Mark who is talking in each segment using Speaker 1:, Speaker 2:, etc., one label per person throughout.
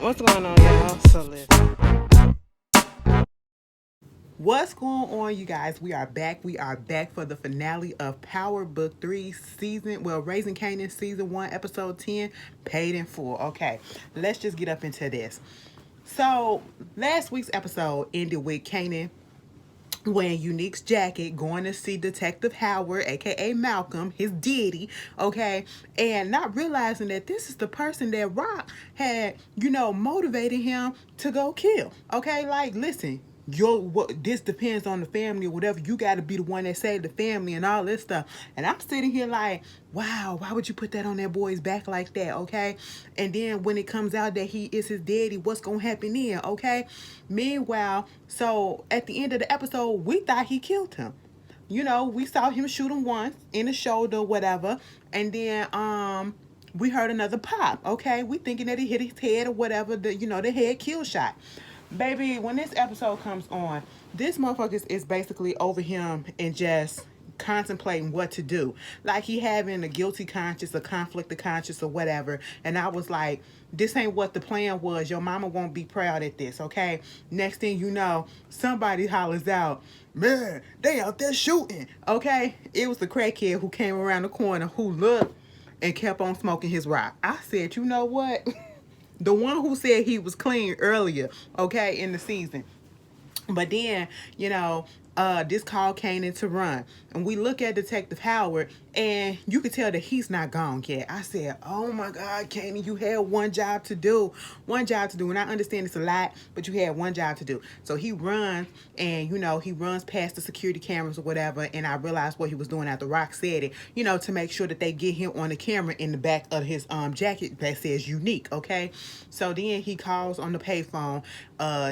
Speaker 1: What's going on, y'all? So listen. What's going on, you guys? We are back. We are back for the finale of Power Book 3 Raising Kanan season 1, episode 10, Paid in Full. Okay, let's just get up into this. So, last week's episode ended with Kanan wearing Unique's jacket, going to see Detective Howard, aka Malcolm, his deity, okay, and not realizing that this is the person that Rock had, motivated him to go kill. Okay, like listen. This depends on the family or whatever. You got to be the one that saved the family and all this stuff. And I'm sitting here like, wow, why would you put that on that boy's back like that? Okay. And then when it comes out that he is his daddy, what's going to happen then? Okay. Meanwhile, so at the end of the episode, we thought he killed him. We saw him shoot him once in the shoulder, whatever. And then, we heard another pop. Okay. We thinking that he hit his head or whatever, the head kill shot. Baby, when this episode comes on, this motherfucker is basically over him and just contemplating what to do. Like he having a guilty conscience, a conflict of conscience or whatever. And I was like, this ain't what the plan was. Your mama won't be proud at this, okay? Next thing you know, somebody hollers out, man, they out there shooting, okay? It was the crackhead who came around the corner who looked and kept on smoking his rock. I said, you know what? The one who said he was clean earlier, okay, in the season. But then, this call came in to run. And we look at Detective Howard, and you could tell that he's not gone yet. I said, oh my God, Kanan, you had one job to do. One job to do. And I understand it's a lot, but you had one job to do. So he runs, and, he runs past the security cameras or whatever. And I realized what he was doing after Rock said it, to make sure that they get him on the camera in the back of his jacket that says Unique, okay? So then he calls on the payphone.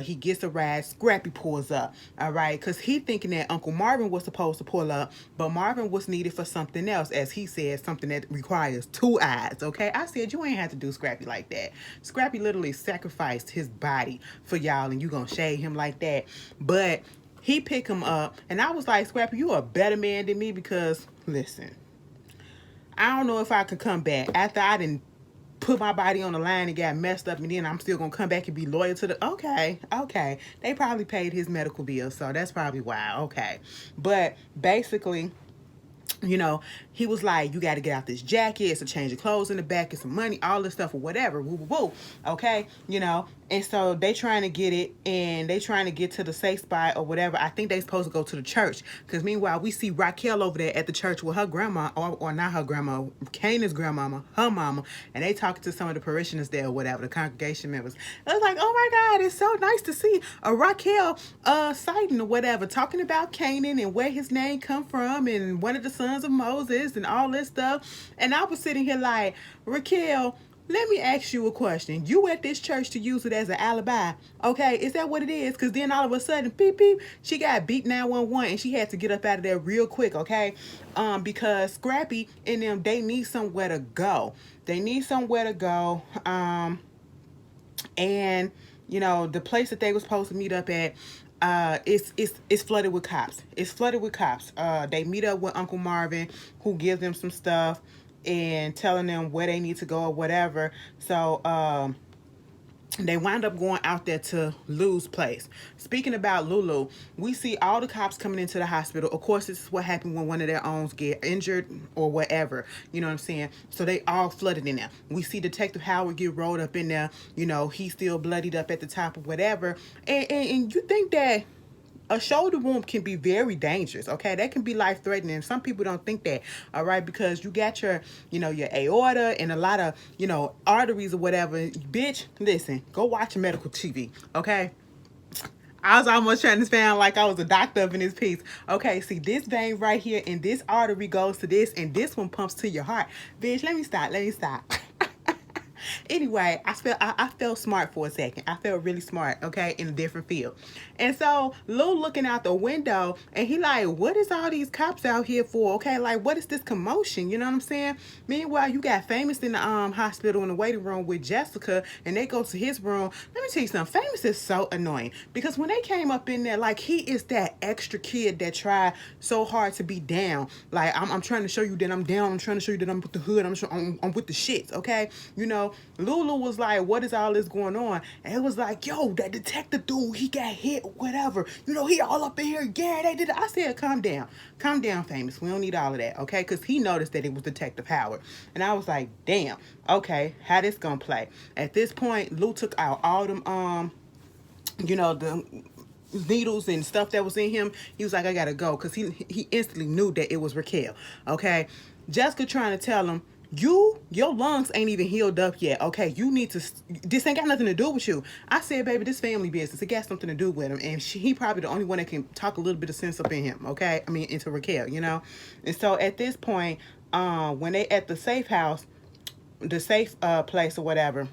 Speaker 1: He gets a ride. Scrappy pulls up, all right? Because he thinking that Uncle Marvin was supposed to pull up, but Marvin was needed for something else, as he said, something that requires 2 eyes, okay? I said, you ain't have to do Scrappy like that. Scrappy literally sacrificed his body for y'all, and you gonna shade him like that. But he picked him up, and I was like, Scrappy, you a better man than me because, listen, I don't know if I could come back after I didn't put my body on the line and got messed up, and then I'm still gonna come back and be loyal to the okay. They probably paid his medical bill, so that's probably why. Okay. But basically, he was like, you got to get out this jacket. It's a change of clothes in the back. It's some money, all this stuff or whatever. Woo, woo, woo. Okay. And so they trying to get it, and they trying to get to the safe spot or whatever. I think they supposed to go to the church. Because meanwhile, we see Raquel over there at the church with her grandma, or not her grandma, Kanan's grandmama, her mama. And they talking to some of the parishioners there or whatever, the congregation members. I was like, oh my God, it's so nice to see a Raquel sighting or whatever, talking about Kanan and where his name come from and one of the sons of Moses and all this stuff. And I was sitting here like, Raquel, let me ask you a question. You at this church to use it as an alibi, okay? Is that what it is? Because then all of a sudden, beep, beep, she got beat 911 and she had to get up out of there real quick, okay? Because Scrappy and them, they need somewhere to go. They need somewhere to go. And, the place that they were supposed to meet up at, it's flooded with cops. It's flooded with cops. They meet up with Uncle Marvin, who gives them some stuff and telling them where they need to go or whatever. So they wind up going out there to Lou's place. Speaking about Lulu, we see all the cops coming into the hospital. Of course, this is what happened when one of their own get injured or whatever. You know what I'm saying? So they all flooded in there. We see Detective Howard get rolled up in there. He's still bloodied up at the top or whatever. And you think that a shoulder wound can be very dangerous, okay? That can be life-threatening. Some people don't think that, all right? Because you got your aorta and a lot of, arteries or whatever. Bitch, listen, go watch medical TV, okay? I was almost trying to sound like I was a doctor up in this piece. Okay, see, this vein right here and this artery goes to this, and this one pumps to your heart. Bitch, let me stop. Anyway, I felt smart for a second. I felt really smart, okay, in a different field. And so Lou looking out the window, and he like, what is all these cops out here for? Okay, like, what is this commotion? You know what I'm saying? Meanwhile, you got Famous in the hospital in the waiting room with Jessica, and they go to his room. Let me tell you something. Famous is so annoying because when they came up in there, like, he is that extra kid that tried so hard to be down. Like, I'm trying to show you that I'm down. I'm trying to show you that I'm with the hood. I'm with the shits, okay? Lulu was like, what is all this going on? And it was like, yo, that detective dude, he got hit, whatever. He all up in here. Yeah, they did it. I said, calm down. Calm down, Famous. We don't need all of that, okay? Because he noticed that it was Detective Howard. And I was like, damn, okay, how this gonna play? At this point, Lou took out all them, the needles and stuff that was in him. He was like, I gotta go, because he instantly knew that it was Raquel. Okay, Jessica trying to tell him, your lungs ain't even healed up yet. Okay, you need to, this ain't got nothing to do with you. I said, baby, this family business, it got something to do with him. And he probably the only one that can talk a little bit of sense up in him. Okay, I mean, into Raquel. And so at this point, when they at the safe house, the safe place or whatever,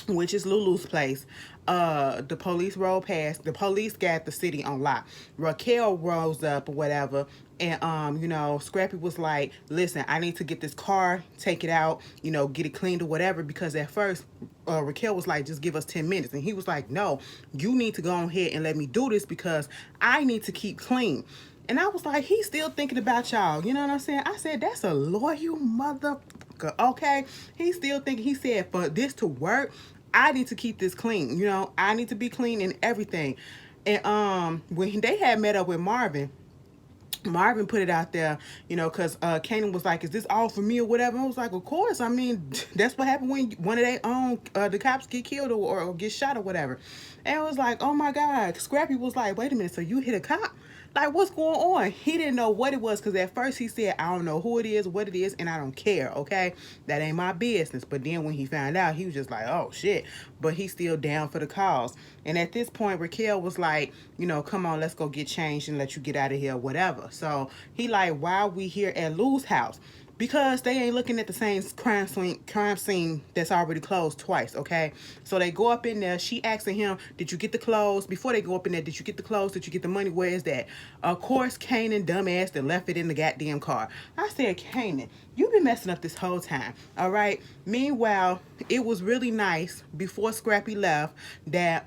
Speaker 1: which is Lulu's place, the police rolled past. The police got the city on lock. Raquel rose up or whatever, and Scrappy was like, listen, I need to get this car, take it out, get it cleaned or whatever, because at first Raquel was like, just give us 10 minutes. And he was like, no, you need to go ahead and let me do this, because I need to keep clean. And I was like, he's still thinking about y'all. You know what I'm saying? I said, that's a loyal motherfucker, okay? He's still thinking. He said, for this to work, I need to keep this clean. I need to be clean and everything. And when they had met up with Marvin put it out there, because Kanan was like, is this all for me or whatever? I was like, of course. I mean, that's what happened when one of their own, the cops get killed or get shot or whatever. And I was like, oh my God. Scrappy was like, wait a minute, so you hit a cop? Like, what's going on? He didn't know what it was, because at first he said, I don't know who it is, what it is, and I don't care, okay? That ain't my business. But then when he found out, he was just like, oh, shit. But he's still down for the cause. And at this point, Raquel was like, come on, let's go get changed and let you get out of here, whatever. So he like, why are we here at Lou's house? Because they ain't looking at the same crime scene that's already closed twice, okay? So they go up in there. She asking him, did you get the clothes? Before they go up in there, did you get the clothes? Did you get the money? Where is that? Of course, Kanan, dumbass, that left it in the goddamn car. I said, Kanan, you've been messing up this whole time, all right? Meanwhile, it was really nice before Scrappy left that,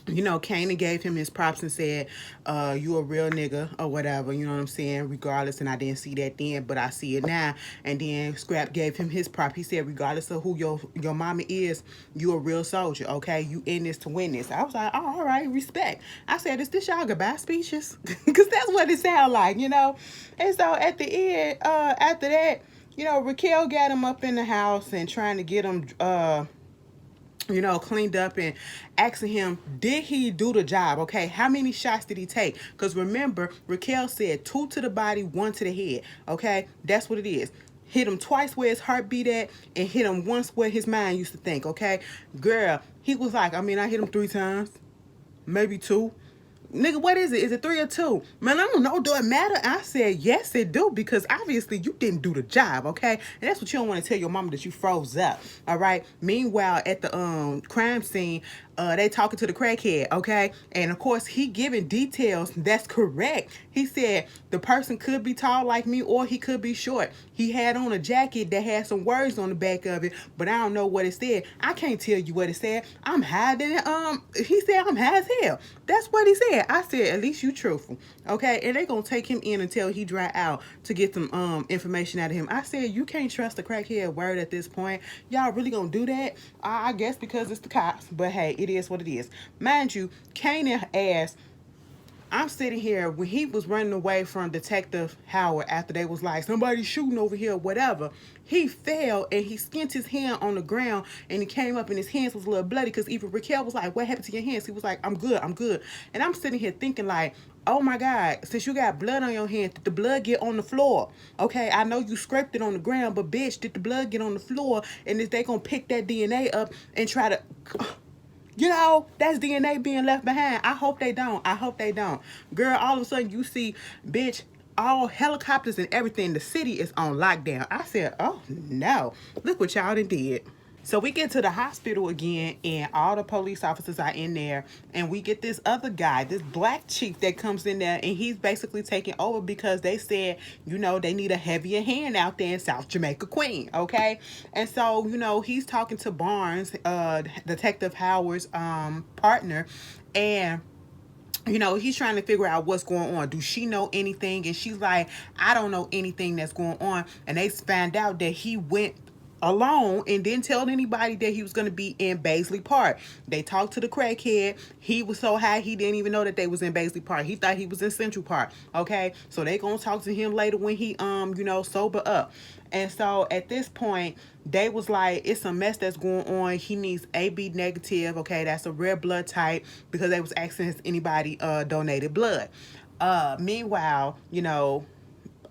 Speaker 1: Kanan gave him his props and said, you a real nigga or whatever, you know what I'm saying, regardless. And I didn't see that then, but I see it now. And then Scrap gave him his prop. He said, regardless of who your mama is, you a real soldier, okay? You in this to win this. I was like, oh, all right, respect. I said, is this y'all goodbye speeches? Because that's what it sound like, And so at the end, after that, Raquel got him up in the house and trying to get him, cleaned up, and asking him, did he do the job? Okay, how many shots did he take? Because remember, Raquel said 2 to the body, 1 to the head. Okay, that's what it is. Hit him twice where his heart beat at, and hit him once where his mind used to think. Okay, girl, he was like, I hit him 3 times, maybe 2. Nigga, what is it? Is it 3 or 2? Man, I don't know. Do it matter? I said, yes, it do, because obviously you didn't do the job, okay? And that's what you don't want to tell your mama, that you froze up, all right? Meanwhile, at the crime scene, they talking to the crackhead, okay? And of course, he giving details that's correct. He said the person could be tall like me, or he could be short. He had on a jacket that had some words on the back of it, but I don't know what it said. I can't tell you what it said. I'm high than he said I'm high as hell. That's what he said. I said, at least you truthful, okay? And they gonna take him in until he dry out to get some information out of him. I said, you can't trust the crackhead word at this point. Y'all really gonna do that? I guess because it's the cops, but hey, it is what it is. Mind you, Kanan asked, I'm sitting here when he was running away from Detective Howard after they was like, somebody's shooting over here, whatever. He fell and he skinned his hand on the ground, and he came up and his hands was a little bloody, because even Raquel was like, what happened to your hands? He was like, I'm good, I'm good. And I'm sitting here thinking like, oh my God, since you got blood on your hand, did the blood get on the floor? Okay, I know you scraped it on the ground, but bitch, did the blood get on the floor? And is they gonna pick that DNA up and try to... that's DNA being left behind. I hope they don't. I hope they don't. Girl, all of a sudden you see, bitch, all helicopters and everything. The city is on lockdown. I said, oh no. Look what y'all done did. So we get to the hospital again, and all the police officers are in there, and we get this other guy, this black chief that comes in there, and he's basically taking over because they said, they need a heavier hand out there in South Jamaica Queen, okay? And so, he's talking to Barnes, Detective Howard's partner, and he's trying to figure out what's going on. Do she know anything? And she's like, I don't know anything that's going on. And they found out that he went alone and didn't tell anybody that he was going to be in Baisley Park. They talked to the crackhead. He was so high he didn't even know that they was in Baisley Park. He thought he was in Central Park. Okay, so they gonna talk to him later when he sober up. And so at this point, they was like, it's some mess that's going on. He needs AB negative. Okay, that's a rare blood type, because they was asking if anybody donated blood. Meanwhile,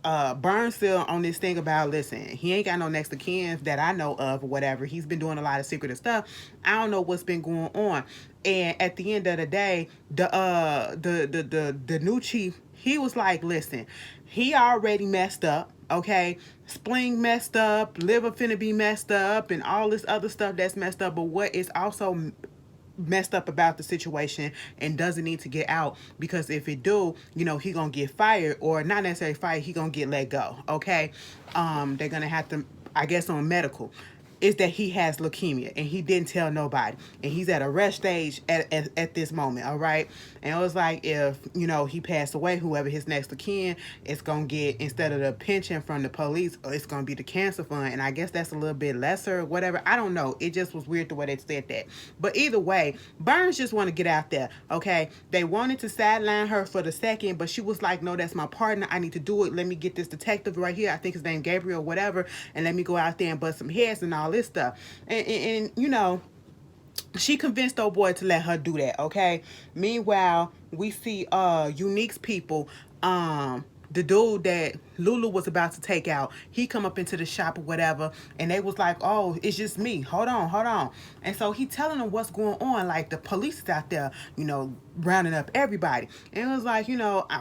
Speaker 1: Burns still on this thing about, listen, he ain't got no next of kin that I know of or whatever. He's been doing a lot of secretive stuff. I don't know what's been going on. And at the end of the day, the new chief, he was like, listen, he already messed up. Okay, spleen messed up, liver finna be messed up, and all this other stuff that's messed up. But what is also messed up about the situation and doesn't need to get out, because if it do, he gonna get fired, or not necessarily fired, he gonna get let go. Okay, they're gonna have to, I guess, on medical, is that he has leukemia and he didn't tell nobody, and he's at a rush stage at this moment. All right, and it was like, if he passed away, whoever his next of kin, it's gonna get, instead of the pension from the police, it's gonna be the cancer fund, and I guess that's a little bit lesser, whatever. I don't know, it just was weird the way they said that. But either way, Burns just want to get out there. Okay, they wanted to sideline her for the second, but she was like, no, that's my partner, I need to do it. Let me get this detective right here, I think his name Gabriel, whatever, and let me go out there and bust some heads and all this stuff. And she convinced old boy to let her do that. Okay, meanwhile, we see Unique's people, the dude that Lulu was about to take out, he come up into the shop or whatever, and they was like, oh, it's just me, hold on. And so he telling them what's going on, like the police is out there, rounding up everybody. And it was like,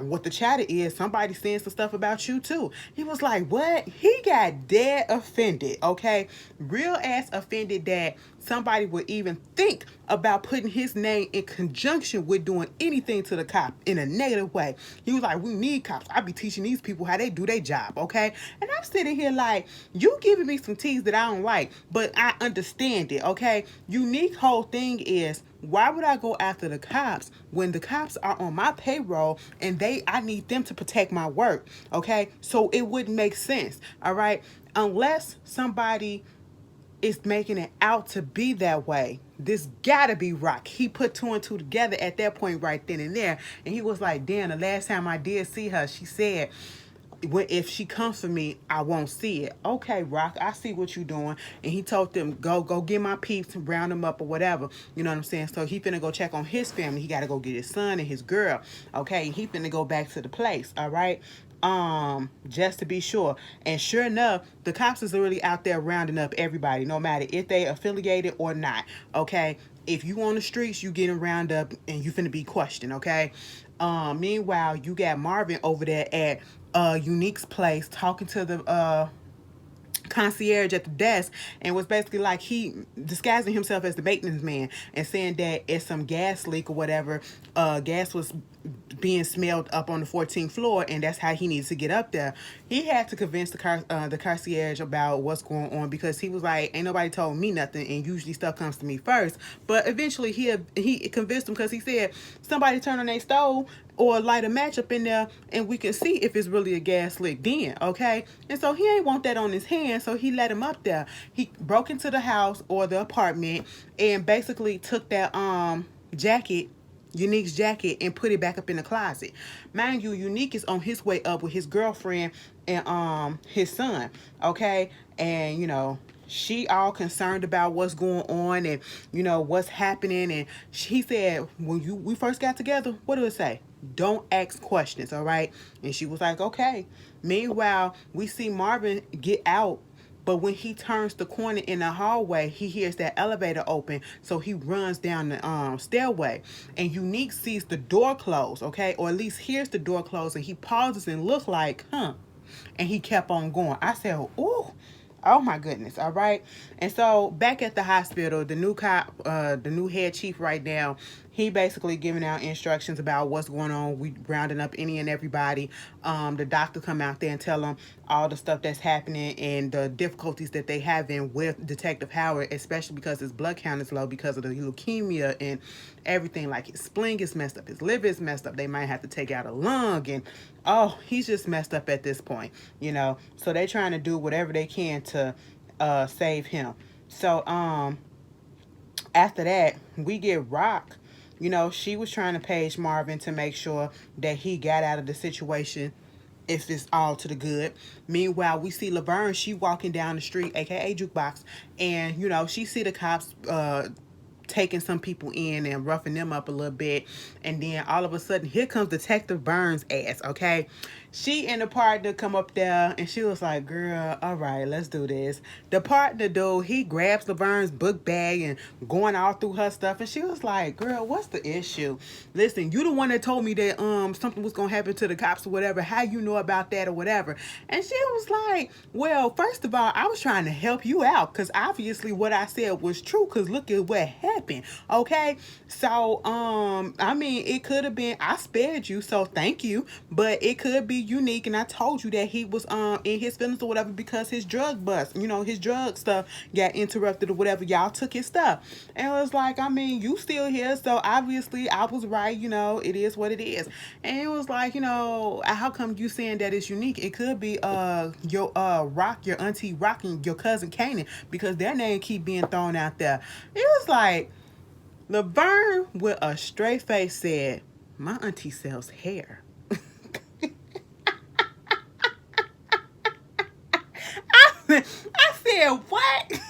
Speaker 1: what the chatter is, somebody saying some stuff about you too. He was like, what? He got dead offended. Okay, real ass offended that somebody would even think about putting his name in conjunction with doing anything to the cop in a negative way. He was like, we need cops, I be teaching these people how they do their job. Okay, and I'm sitting here like, you giving me some teas that I don't like, but I understand it. Okay, Unique whole thing is, why would I go after the cops when the cops are on my payroll and I need them to protect my work? Okay, so it wouldn't make sense. All right, unless somebody is making it out to be that way. This gotta be Rock. He put two and two together at that point right then and there, and he was like, damn, the last time I did see her, she said, if she comes for me, I won't see it. Okay, Rock, I see what you doing. And he told them, go get my peeps and round them up or whatever. You know what I'm saying? So he finna go check on his family. He gotta go get his son and his girl. Okay, he finna go back to the place. All right, just to be sure. And sure enough, the cops is literally out there rounding up everybody, no matter if they affiliated or not. Okay, if you on the streets, you getting round up and you finna be questioned. Okay, meanwhile, you got Marvin over there at Unique's place talking to the concierge at the desk, and was basically like, he disguising himself as the maintenance man and saying that it's some gas leak or whatever. Gas was being smelled up on the 14th floor, and that's how he needs to get up there. He had to convince the concierge about what's going on, because he was like, ain't nobody told me nothing, and usually stuff comes to me first. But eventually he convinced him, because he said, somebody turn on their stove or light a match up in there and we can see if it's really a gas leak then. Okay, and so he ain't want that on his hands, so he let him up there. He broke into the house or the apartment and basically took that jacket, Unique's jacket, and put it back up in the closet. Mind you, Unique is on his way up with his girlfriend and his son. Okay, and she all concerned about what's going on and what's happening. And he said, when we first got together, what do it say? Don't ask questions. All right. And she was like, okay. Meanwhile, we see Marvin get out, but when he turns the corner in the hallway, he hears that elevator open, so he runs down the stairway, and Unique sees the door close. Okay, or at least hears the door close, and he pauses and looks like, huh, and he kept on going. I said, ooh, oh my goodness. All right. And so back at the hospital, the new cop, the new head chief right now, he basically giving out instructions about what's going on. We rounding up any and everybody. The doctor come out there and tell them all the stuff that's happening and the difficulties that they having with Detective Howard, especially because his blood count is low because of the leukemia and everything. Like his spleen is messed up, his liver is messed up. They might have to take out a lung, and he's just messed up at this point. So they trying to do whatever they can to save him. So after that, we get Rock. You know, she was trying to page Marvin to make sure that he got out of the situation if it's all to the good. Meanwhile, we see Laverne, she walking down the street, aka Jukebox, and you know, she see the cops taking some people in and roughing them up a little bit, and then all of a sudden here comes Detective Burns' ass. Okay, she and the partner come up there and she was like, girl, all right, let's do this. The partner dude, he grabs Laverne's book bag and going all through her stuff, and she was like, girl, what's the issue? Listen, you the one that told me that something was gonna happen to the cops or whatever. How you know about that or whatever? And she was like, well, first of all, I was trying to help you out because obviously what I said was true, because look at what happened. Okay, so I mean, it could have been, I spared you, so thank you, but it could be unique, and I told you that he was in his feelings or whatever because his drug bust, you know, his drug stuff got interrupted or whatever. Y'all took his stuff, and it was like, I mean, you still here, so obviously I was right. You know, it is what it is. And it was like, you know, how come you saying that it's unique? It could be your Rock, your auntie Rock, and your cousin Kanan, because their name keep being thrown out there. It was like Laverne with a straight face said, my auntie sells hair. I said, what?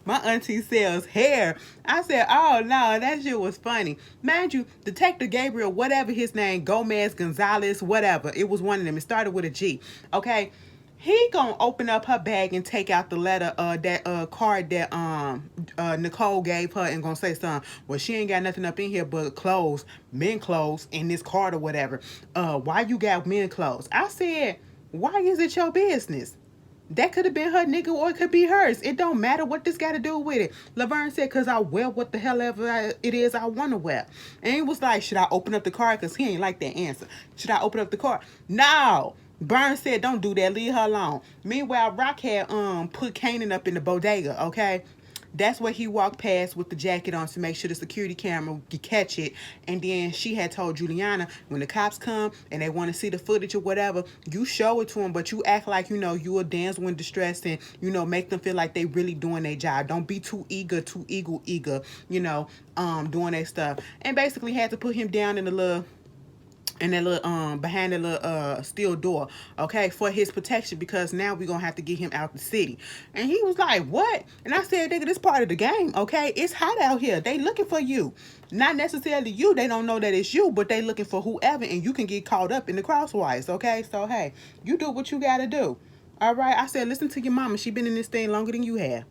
Speaker 1: My auntie sells hair. I said, oh no, that shit was funny. Mind you, Detective Gabriel, whatever his name, Gomez, Gonzalez, whatever, it was one of them. It started with a G. Okay. He gonna open up her bag and take out the letter, that card that Nicole gave her, and gonna say something. Well, she ain't got nothing up in here but clothes, men clothes, in this card or whatever. Why you got men clothes? I said, why is it your business? That could have been her nigga, or it could be hers. It don't matter what this got to do with it. Laverne said, because I wear what the hell ever it is I want to wear. And he was like, should I open up the card? Because he ain't like that answer. Should I open up the card? No. Burns said, don't do that. Leave her alone. Meanwhile, Rock had put Kanan up in the bodega, okay? That's where he walked past with the jacket on to make sure the security camera could catch it. And then she had told Juliana, when the cops come and they want to see the footage or whatever, you show it to them, but you act like, you know, you a damsel in distress, and, you know, make them feel like they really doing their job. Don't be too eager, you know, doing their stuff. And basically had to put him down in the little, and that little behind that little steel door, okay, for his protection, because now we're gonna have to get him out the city. And he was like, what? And I said, nigga, this part of the game, okay? It's hot out here. They looking for you. Not necessarily you, they don't know that it's you, but they looking for whoever, and you can get caught up in the crosswise, okay? So hey, you do what you gotta do. All right, I said, listen to your mama. She been in this thing longer than you have.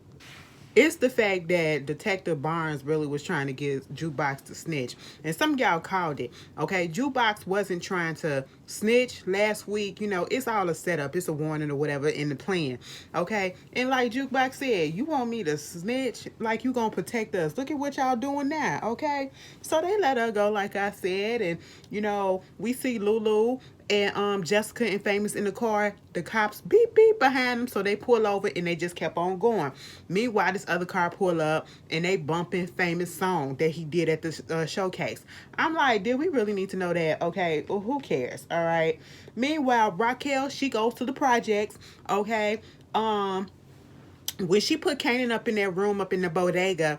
Speaker 1: It's the fact that Detective Barnes really was trying to get Jukebox to snitch. And some of y'all called it. Okay, Jukebox wasn't trying to snitch last week. You know, it's all a setup. It's a warning or whatever in the plan. Okay, and like Jukebox said, you want me to snitch? Like, you gonna protect us? Look at what y'all doing now. Okay, so they let her go, like I said. And, you know, we see Lulu and Jessica and Famous in the car. The cops beep beep behind them, so they pull over and they just kept on going. Meanwhile, this other car pull up and they bumping Famous song that he did at the showcase. I'm like, did we really need to know that? Okay, well, who cares? All right. Meanwhile, Raquel, she goes to the projects. Okay. When she put Kanan up in that room up in the bodega,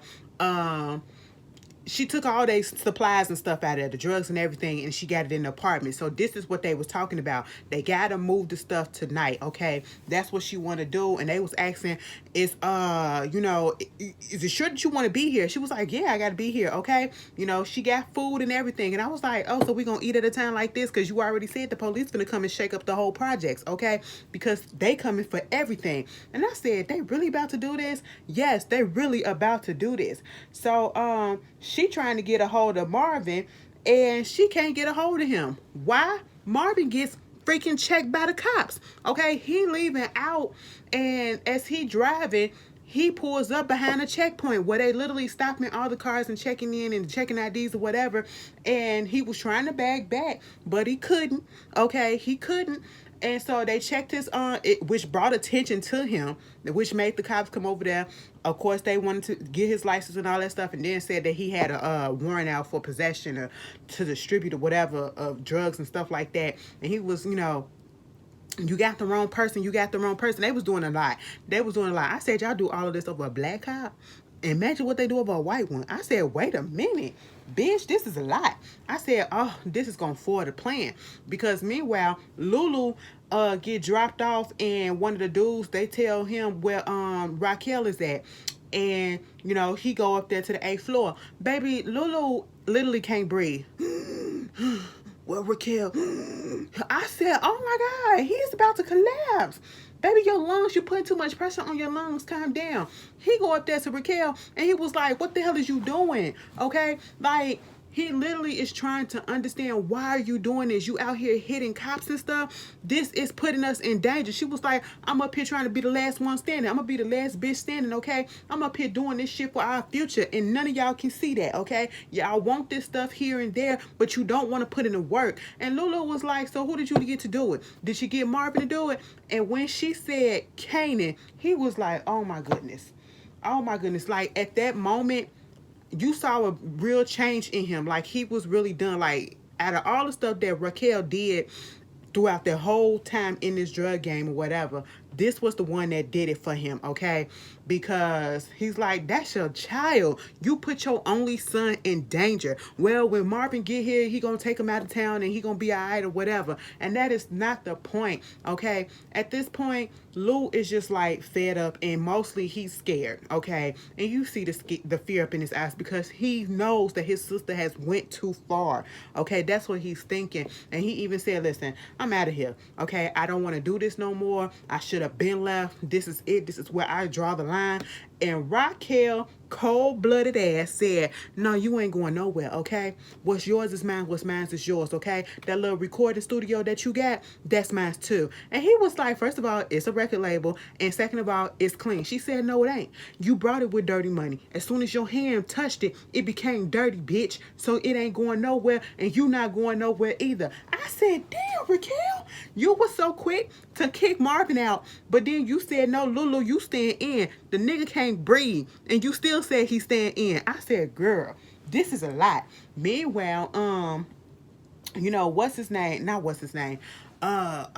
Speaker 1: she took all their supplies and stuff out of there, the drugs and everything, and she got it in the apartment. So this is what they was talking about. They gotta move the stuff tonight, okay? That's what she want to do. And they was asking, is you know, is it sure that you want to be here? She was like, yeah, I gotta be here, okay? You know, she got food and everything. And I was like, oh, so we gonna eat at a time like this? Because you already said the police gonna come and shake up the whole projects, okay? Because they coming for everything. And I said, they really about to do this? Yes, they really about to do this. So she trying to get a hold of Marvin, and she can't get a hold of him. Why? Marvin gets freaking checked by the cops. Okay, he leaving out, and as he driving, he pulls up behind a checkpoint where they literally stopping all the cars and checking in and checking IDs or whatever. And he was trying to bag back, but he couldn't. Okay, he couldn't. And so they checked his which brought attention to him, which made the cops come over there. Of course, they wanted to get his license and all that stuff, and then said that he had a warrant out for possession or to distribute or whatever of drugs and stuff like that. And he was, you know, You got the wrong person. You got the wrong person. They was doing a lot. They was doing a lot. I said, y'all do all of this over a black cop. Imagine what they do over a white one. I said, wait a minute. Bitch, this is a lot. I said, oh, this is going to forward the plan. Because meanwhile, Lulu get dropped off, and one of the dudes, they tell him where Raquel is at. And, you know, he go up there to the 8th floor. Baby, Lulu literally can't breathe. Well, Raquel, I said, oh my God, he's about to collapse. Baby, your lungs, you putting too much pressure on your lungs. Calm down. He go up there to Raquel, and he was like, what the hell is you doing? Okay? Like, he literally is trying to understand, why are you doing this? You out here hitting cops and stuff. This is putting us in danger. She was like, I'm up here trying to be the last one standing. I'm going to be the last bitch standing, okay? I'm up here doing this shit for our future, and none of y'all can see that, okay? Y'all want this stuff here and there, but you don't want to put in the work. And Lulu was like, so who did you get to do it? Did she get Marvin to do it? And when she said Kanan, he was like, oh my goodness. Oh my goodness. Like, at that moment, you saw a real change in him. Like, he was really done. Like, out of all the stuff that Raquel did throughout the whole time in this drug game or whatever, this was the one that did it for him, okay? Because he's like, that's your child. You put your only son in danger. Well, when Marvin get here, he gonna take him out of town and he gonna be all right or whatever. And that is not the point, okay? At this point, Lou is just like fed up, and mostly he's scared, okay? And you see the fear up in his eyes because he knows that his sister has went too far, okay? That's what he's thinking. And he even said, listen, I'm out of here, okay? I don't want to do this no more. I should have been left. This is it. This is where I draw the line. And Raquel, cold-blooded ass, said, no, you ain't going nowhere, okay? What's yours is mine. What's mine is yours, okay? That little recording studio that you got, that's mine too. And he was like, first of all, it's a record label. And second of all, it's clean. She said, no, it ain't. You brought it with dirty money. As soon as your hand touched it, it became dirty, bitch. So it ain't going nowhere, and you not going nowhere either. I said, damn, Raquel, you was so quick to kick Marvin out. But then you said, no, Lulu, you staying in. The nigga can't breathe, and you still said he's staying in. I said, girl, this is a lot. Meanwhile, you know, what's his name? Not what's his name. What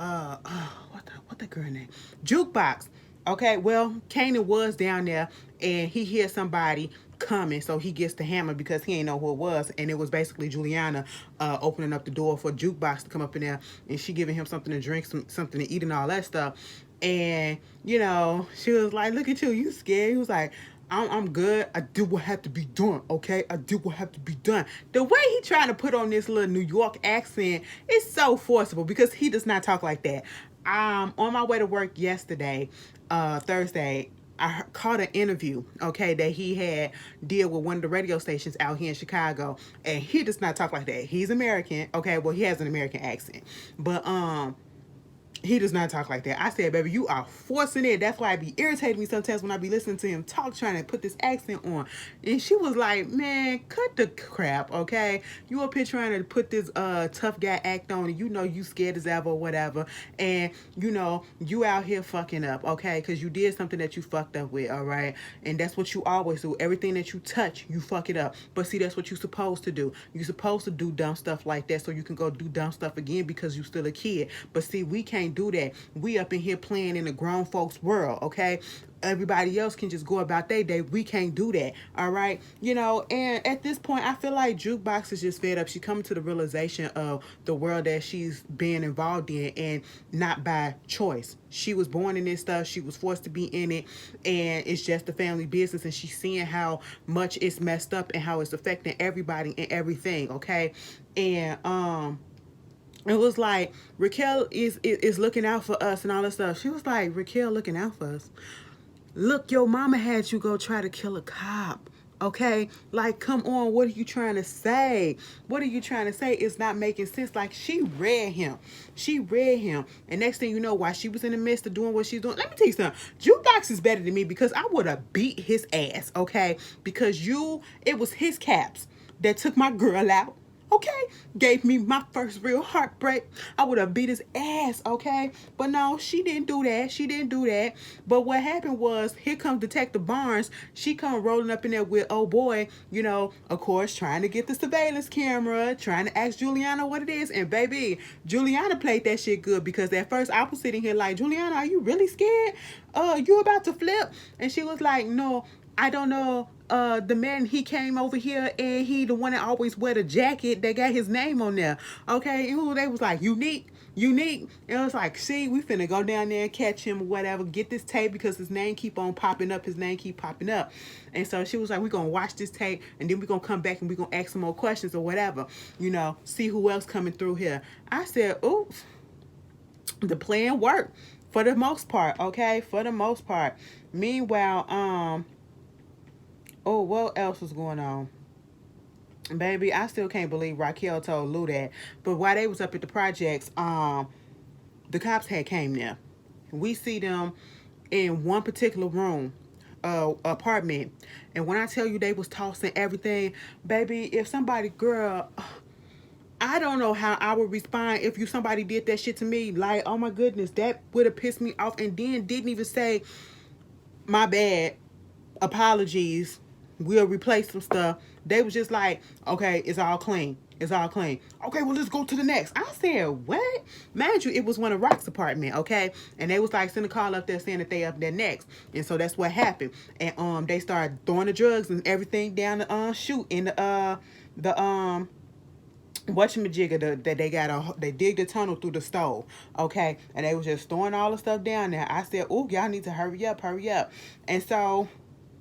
Speaker 1: the girl name? Jukebox. Okay, well, Kanan was down there, and he hears somebody coming, so he gets the hammer because he ain't know who it was, and it was basically Juliana opening up the door for Jukebox to come up in there, and she giving him something to drink, something to eat, and all that stuff. And you know, she was like, look at you scared? He was like, I'm good. I do what have to be done, okay? I do what have to be done. The way he trying to put on this little New York accent is so forcible because he does not talk like that. On my way to work yesterday, Thursday, I caught an interview, okay, that he had did with one of the radio stations out here in Chicago, and he does not talk like that. He's American, okay? Well, he has an American accent, but he does not talk like that. I said, baby, you are forcing it. That's why it be irritating me sometimes when I be listening to him talk, trying to put this accent on. And she was like, man, cut the crap, okay? You up here trying to put this tough guy act on, and you know you scared as ever or whatever. And, you know, you out here fucking up, okay? Because you did something that you fucked up with, all right? And that's what you always do. Everything that you touch, you fuck it up. But see, that's what you're supposed to do. You're supposed to do dumb stuff like that so you can go do dumb stuff again because you still a kid. But see, we can't do that. We up in here playing in the grown folks world, okay? Everybody else can just go about their day. We can't do that, all right? You know, and at this point, I feel like Jukebox is just fed up. She's coming to the realization of the world that she's being involved in, and not by choice. She was born in this stuff. She was forced to be in it, and it's just a family business, and she's seeing how much it's messed up and how it's affecting everybody and everything, okay? And it was like, Raquel is looking out for us and all that stuff. She was like, Raquel looking out for us? Look, your mama had you go try to kill a cop. Okay? Like, come on, what are you trying to say? What are you trying to say? It's not making sense. Like, she read him. She read him. And next thing you know, while she was in the midst of doing what she's doing, let me tell you something. Jukebox is better than me because I would have beat his ass, okay? Because it was his caps that took my girl out. okay? Gave me my first real heartbreak. I would have beat his ass, okay? But no, she didn't do that. She didn't do that. But what happened was, here comes Detective Barnes. She come rolling up in there with, oh boy, you know, of course, trying to get the surveillance camera, trying to ask Juliana what it is. And baby, Juliana played that shit good, because at first I was sitting here like, Juliana, are you really scared? You about to flip? And she was like, no, I don't know. The man, he came over here and he the one that always wear the jacket that got his name on there. Okay, and who they was like, unique. And it was like, see, we finna go down there and catch him or whatever, get this tape, because his name keep on popping up, and so she was like, we're gonna watch this tape and then we're gonna come back and we're gonna ask some more questions or whatever, you know, see who else coming through here. I said, oops, the plan worked for the most part, okay, for the most part. Meanwhile, oh, what else was going on? Baby, I still can't believe Raquel told Lou that. But while they was up at the projects, the cops had came there. We see them in one particular room, apartment. And when I tell you they was tossing everything, baby, if somebody, girl, I don't know how I would respond if somebody did that shit to me. Like, oh my goodness, that would have pissed me off. And then didn't even say, my bad, apologies, we'll replace some stuff. They was just like, okay, it's all clean. It's all clean. Okay, well, let's go to the next. I said, what? Mind you, it was one of Rock's apartment, okay? And they was like, send a call up there saying that they up there next. And so that's what happened. And they started throwing the drugs and everything down the chute in the whatchamajigger, that they dig the tunnel through the stove, okay? And they was just throwing all the stuff down there. I said, oh, y'all need to hurry up. And so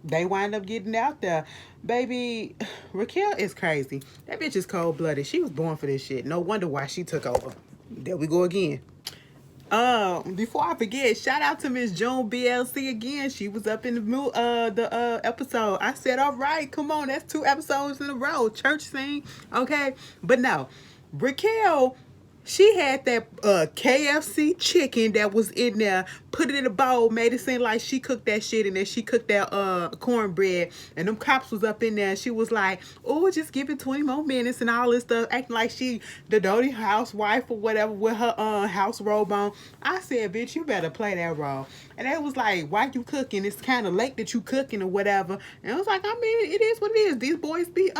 Speaker 1: they wind up getting out there. Baby, Raquel is crazy. That bitch is cold-blooded. She was born for this shit. No wonder why she took over. There we go again. Before I forget, shout out to Miss June BLC again. She was up in the episode. I said, all right, come on, that's 2 episodes in a row. Church scene, okay? But no, Raquel, she had that KFC chicken that was in there, put it in a bowl, made it seem like she cooked that shit, and then she cooked that cornbread, and them cops was up in there, and she was like, oh, just give it 20 more minutes and all this stuff, acting like she the dirty housewife or whatever with her house robe on. I said, bitch, you better play that role. And they was like, why you cooking? It's kind of late that you cooking or whatever. And I was like, I mean, it is what it is. These boys be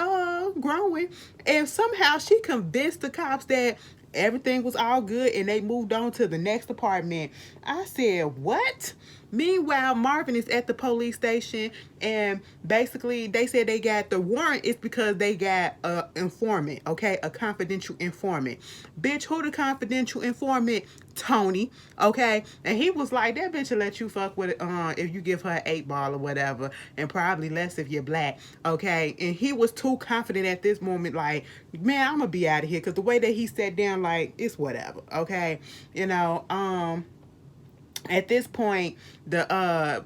Speaker 1: growing. And somehow she convinced the cops that everything was all good, and they moved on to the next apartment. I said, what? Meanwhile, Marvin is at the police station, and basically they said they got the warrant is because they got a informant, okay, a confidential informant. Bitch, who the confidential informant? Tony, okay? And he was like, that bitch will let you fuck with it if you give her an 8-ball or whatever, and probably less if you're black, okay? And he was too confident at this moment, like, man, I'm gonna be out of here, because the way that he sat down, like, it's whatever, okay? You know, at this point, the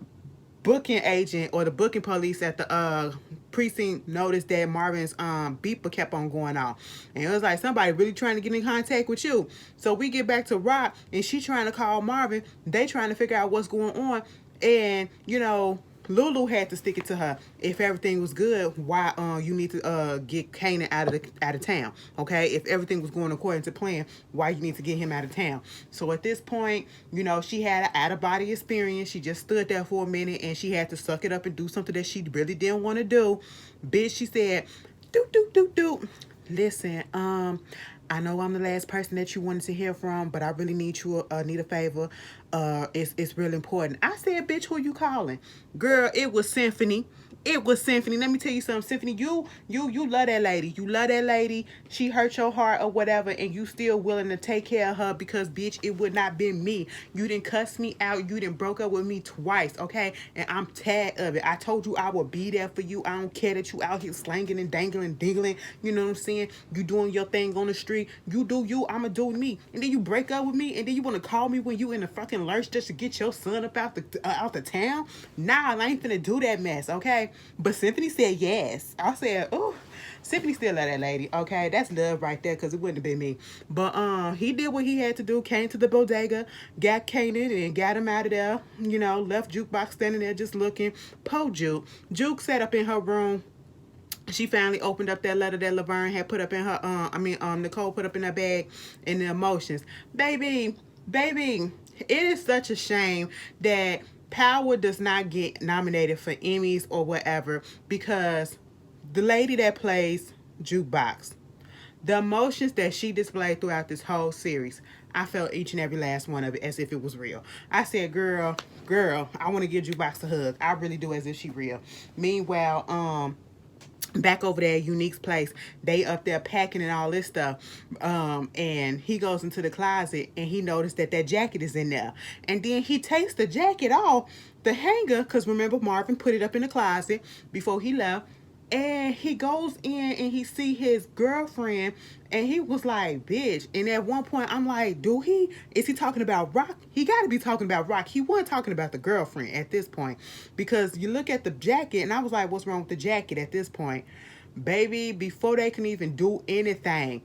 Speaker 1: booking agent or the booking police at the precinct noticed that Marvin's beeper kept on going off, and it was like somebody really trying to get in contact with you. So we get back to Rock, and she trying to call Marvin. They trying to figure out what's going on, and you know, Lulu had to stick it to her. If everything was good, why you need to get Kanan out of town, okay? If everything was going according to plan, why you need to get him out of town? So at this point, you know, she had an out-of-body experience. She just stood there for a minute, and she had to suck it up and do something that she really didn't want to do. Bitch, she said, do. Listen, I know I'm the last person that you wanted to hear from, but I really need you need a favor. It's real important. I said, bitch, who you calling? Girl, it was Symphony. It was Symphony. Let me tell you something, Symphony. You love that lady. You love that lady. She hurt your heart or whatever, and you still willing to take care of her because, bitch, it would not been me. You didn't cuss me out. You didn't broke up with me twice, okay? And I'm tired of it. I told you I would be there for you. I don't care that you out here slanging and dangling, dingling. You know what I'm saying? You doing your thing on the street. You do you. I'ma do me. And then you break up with me, and then you want to call me when you in the fucking lurch just to get your son up out the town? Nah, I ain't finna do that mess, okay? But Symphony said yes. I said, oh, Symphony still love that lady. Okay, that's love right there, because it wouldn't have been me. But he did what he had to do, came to the bodega, got Kanan and got him out of there. You know, left Jukebox standing there just looking. Po Juke. Juke sat up in her room. she finally opened up that letter that Laverne had put up in her Nicole put up in her bag, and the emotions. Baby, it is such a shame that Power does not get nominated for Emmys or whatever, because the lady that plays Jukebox, the emotions that she displayed throughout this whole series, I felt each and every last one of it as if it was real. I said, girl, I want to give Jukebox a hug. I really do, as if she real. Meanwhile, back over there at Unique's place, they up there packing and all this stuff, and he goes into the closet and he noticed that jacket is in there, and then he takes the jacket off the hanger, because remember, Marvin put it up in the closet before he left, and he goes in and he see his girlfriend, and he was like, bitch. And at one point I'm like, is he talking about Rock? He got to be talking about Rock. He wasn't talking about the girlfriend at this point, because you look at the jacket, and I was like, what's wrong with the jacket at this point? Baby, before they can even do anything,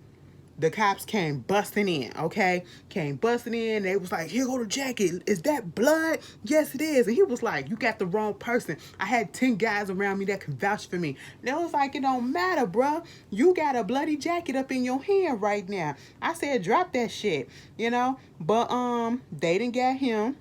Speaker 1: the cops came busting in, okay? Came busting in. They was like, here go the jacket. Is that blood? Yes, it is. And he was like, you got the wrong person. I had 10 guys around me that can vouch for me. They was like, it don't matter, bruh. You got a bloody jacket up in your hand right now. I said, drop that shit, you know? But they didn't get him.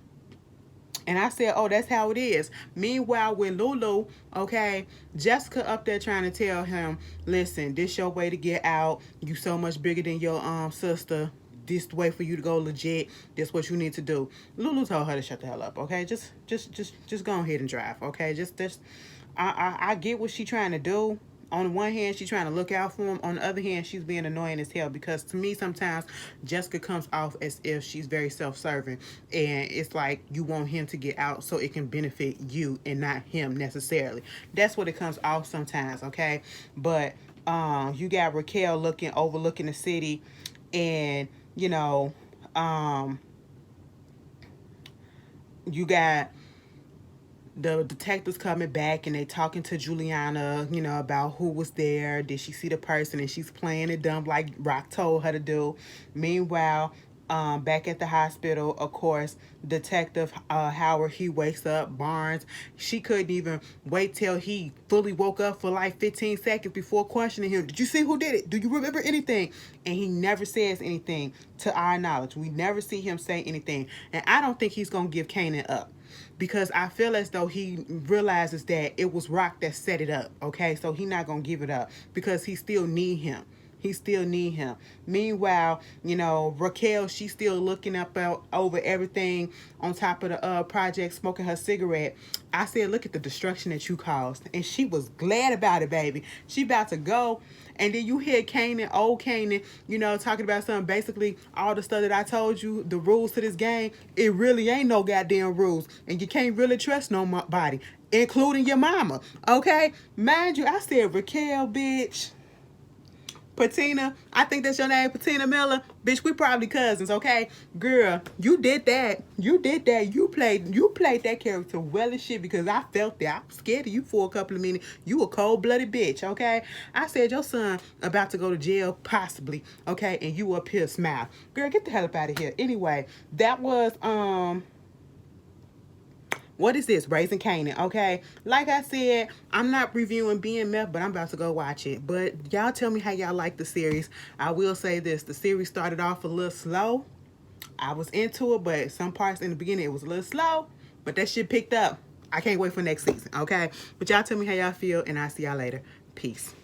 Speaker 1: And I said, oh, that's how it is. Meanwhile, with Lulu, okay, Jessica up there trying to tell him, listen, this your way to get out. You so much bigger than your sister. This the way for you to go legit. This what you need to do. Lulu told her to shut the hell up, okay? Just go ahead and drive, okay? I get what she trying to do. On the one hand, she's trying to look out for him. On the other hand, she's being annoying as hell, because to me, sometimes Jessica comes off as if she's very self-serving, and it's like you want him to get out so it can benefit you and not him necessarily. That's what it comes off sometimes, okay? But you got Raquel overlooking the city, and you know, you got the detectives coming back, and they talking to Juliana, you know, about who was there. Did she see the person? And she's playing it dumb like Rock told her to do. Meanwhile, back at the hospital, of course, Detective Howard, he wakes up Barnes. She couldn't even wait till he fully woke up for like 15 seconds before questioning him. Did you see who did it? Do you remember anything? And he never says anything to our knowledge. We never see him say anything. And I don't think he's going to give Kanan up, because I feel as though he realizes that it was Rock that set it up, okay? So he's not going to give it up, because he still need him. He still need him. Meanwhile, you know, Raquel, she's still looking up over everything on top of the project, smoking her cigarette. I said, look at the destruction that you caused. And she was glad about it, baby. She about to go. And then you hear Kanan, old Kanan, you know, talking about something, basically all the stuff that I told you, the rules to this game, it really ain't no goddamn rules. And you can't really trust nobody, including your mama, okay? Mind you, I said, Raquel, bitch. Patina, I think that's your name, Patina Miller. Bitch, we probably cousins, okay? Girl, you did that. You did that. You played that character well as shit, because I felt that. I was scared of you for a couple of minutes. You a cold-blooded bitch, okay? I said your son about to go to jail, possibly, okay? And you up here smile. Girl, get the hell up out of here. Anyway, that was, what is this? Raising Kanan, okay? Like I said, I'm not reviewing BMF, but I'm about to go watch it. But y'all tell me how y'all like the series. I will say this. The series started off a little slow. I was into it, but some parts in the beginning, it was a little slow. But that shit picked up. I can't wait for next season, okay? But y'all tell me how y'all feel, and I'll see y'all later. Peace.